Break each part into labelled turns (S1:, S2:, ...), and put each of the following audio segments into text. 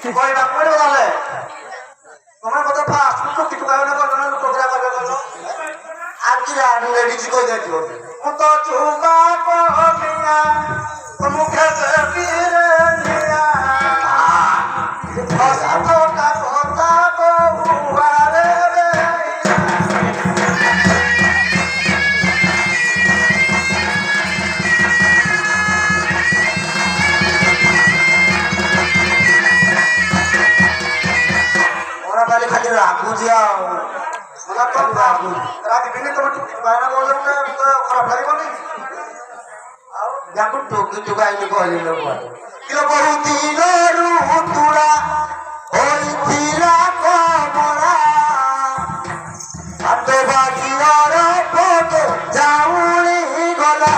S1: কইবা কইলো তাহলে তোমার কথা ফাস্ট তো কিছু গায় না করো না প্রোগ্রাম করবে বলো আর কি রান্না কিছু কই দিও কত চুবা কমিয়া মুখে ফিরে নিয়া কথা কথা বহুয়ারে খালি রাখু যাও রাখবিনি তোমার বায়না বললে খারাপ লাগবে দেখো টুকি টুকাইনি কহিল বহুদিন তুলা হইছিলা কমলা হাত বাজিয়ার পথে যাউনি গলা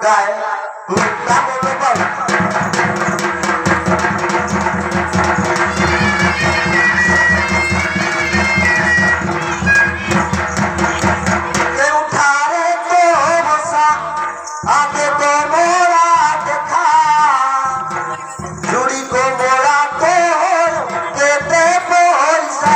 S1: गाय उठारे तो बसा आगे तो मोरा देखा जुड़ी को मोरा तो देते पैसा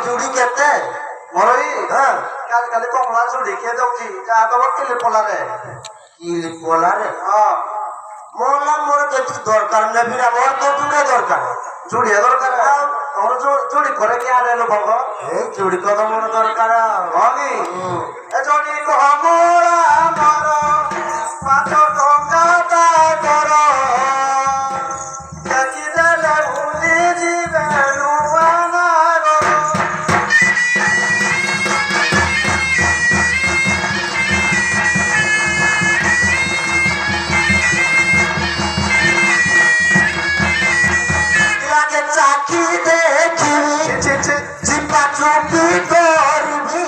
S1: जुड़ी कहते मोरई हां काल काले कमला जुड़ी के दउची जा तो किले पोला रे हां मोला मोर केती दरकार ने बिना मोर तो जुड़े दरकार जुड़िया दरकार और जुड़ी करे के आरे लो भगो ए जुड़ी को तो मोर दरकार होगी ए जुड़ी को मोरा मारो पाछो टंका ता करो देखि देले भूली जीवे नुवाना चुपी करबी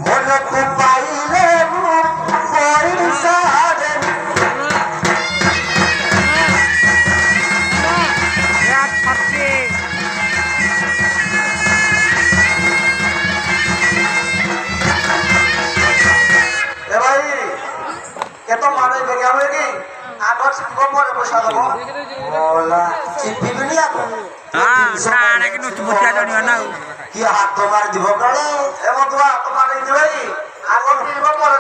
S1: मन को पाइले कोई सारे ए भाई के तो मारे बेगा होगी आगर संगो परे बसा दबो ओला चिपी दुनिया को
S2: हां प्राण के नुच बुतिया जणियो ना
S1: कि हाथ तो मार दिबो काले ए मधुआ तो मार दिबई आगर दिबो पर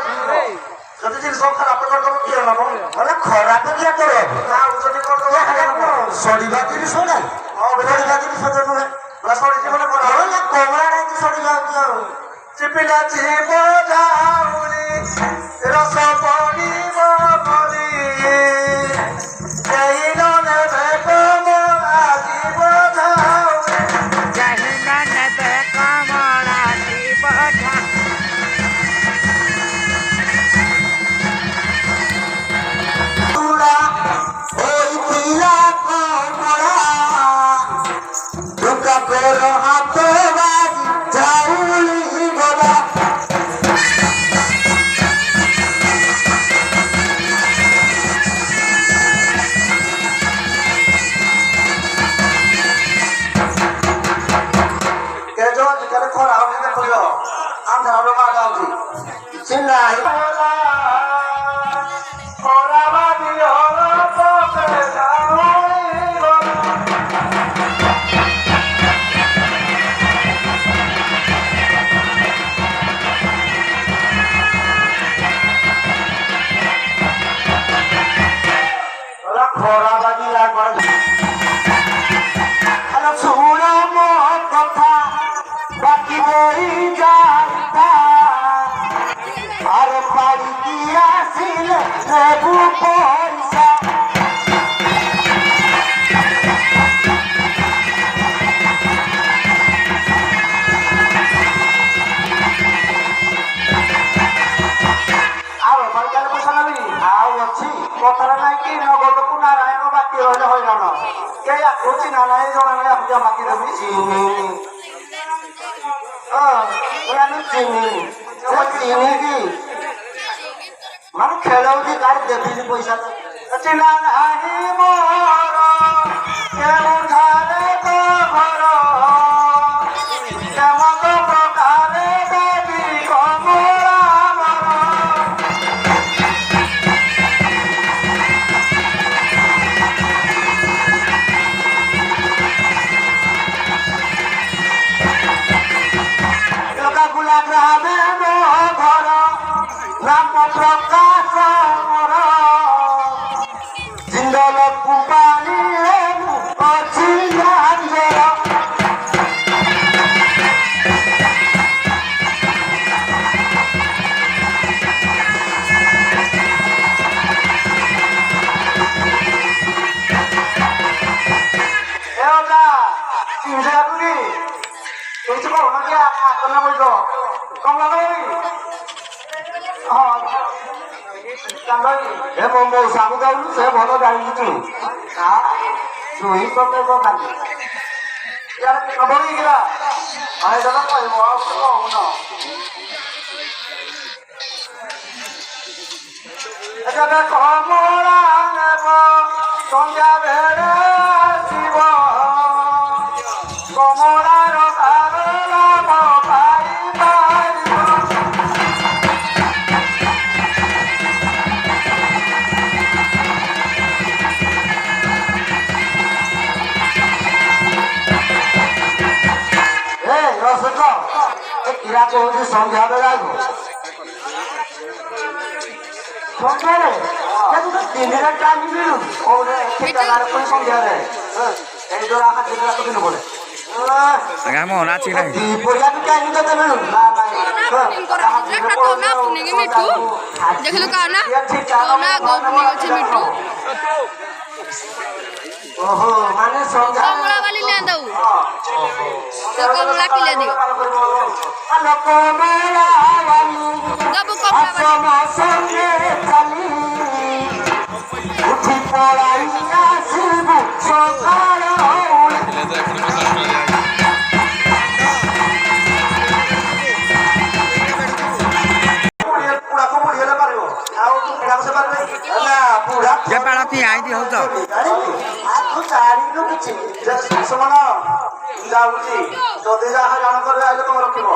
S1: যদি দিন সব খারাপ করে দেবো কি হলো বলে খরাপ কি করো না যদি করে দেবো সরিবা দিন শোনাই ও সরিবা দিন শোনাই নয় বলা সরি জীবনে করা হলো কোমরা রাখি সরি যাও কি আর চিপিলা জীব যাউনি রস পড়িব বলি এই ননে বেকমরা জীব যাউনি
S2: জাহিনা নেবে কামড়া জীব যাও
S1: हाथ बाजी जाऊली गला के जो करे खोरा हम ने खोयो हम धारो मा जाऊजी सिंगा खोरा बाजी हो तो के जाऊली खोरा बाजी लागो हेलो सुनो मो कथा बाकी बोई जाता अरे पारी दिया सिल रेबू पैसा आओ मर गया पैसा ना भी आओ kayak kucing anak itu orang yang punya makin lebih sini. Orang itu sini, orang sini ki. Mana kalau di kar debili पैसा तो चिना नहीं मोरो के उठाने तो भरो के मत प्रकारे देवी को मोरा मरो लोका गुला ग्रामे मो घर राम प्रकाश मोर जिंदल कुपानी अच्छी अंजर एवगा चिंजागुनी तुमको होना क्या करना बोलो कम लगाओ ଏ ମୋ ସାବୁ ଗାଉଲୁ ସେ ଭଲ ଜାଣିଛୁ ଚୁଇ ପକେଇବ ଖାଲି ଖବର ହେଇଗଲା କହିଦେଲା କହିବ ଆଉ କହୁନ ଏବେ କମଳା ନେବ ସନ୍ଧ୍ୟା ବେଳେ ଆସିବ କମଳାର କାରଲା ପାଇପାରିବ କିରା କହୁଛି ସନ୍ଧ୍ୟା ବେଳେ ଆଇବ ସନ୍ଧ୍ୟାରେ ତିନିରେ ଟାଇମ୍ ମିଳୁ କୋଉଠି ଏଠି ଚାଲାରେ ପୁଣି ସନ୍ଧ୍ୟାରେ ଏଇ ଯୋଉ ଆକା ଦିନ ଦିନ ବୋଲେ
S2: Agak mau naci lah.
S1: ପରିବା ବି ଟାଇମ୍ କେତେ ମିଳୁ ନା
S3: ଦେଖିଲୁ କାନା କାନା ଗପୁନି ଅଛି ମିଟୁ
S1: ଓହୋ ମାନେ ସନ୍ଧ୍ୟା
S3: କମଳା ବାଲି ନା ଦଉ ତ କମଳା କିଲେ ଦିଅ
S1: ଆଲୋ କମଳା ବାଲି
S3: ଦବୁ କମଳା ବାଲି
S1: ସଙ୍ଗେ ଚାଲି ଉଠି ପଳାଇ ଆସିବୁ ସକାଳ
S2: Dia palati ai di hoto.
S1: ଶୁଣ ଯାଉଛି ଯଦି ଯାହା ଜାଣ କରିବେ ଆଇଲେ ତମେ ରଖିବ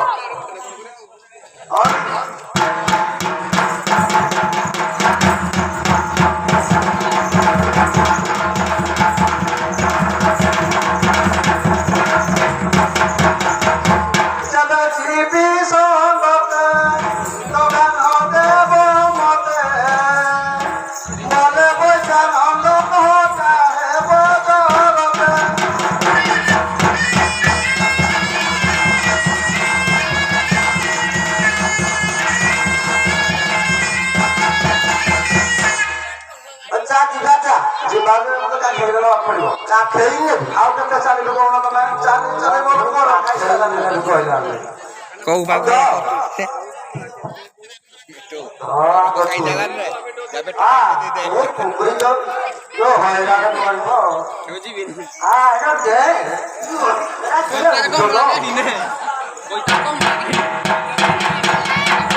S2: Kau bagus.
S1: jalan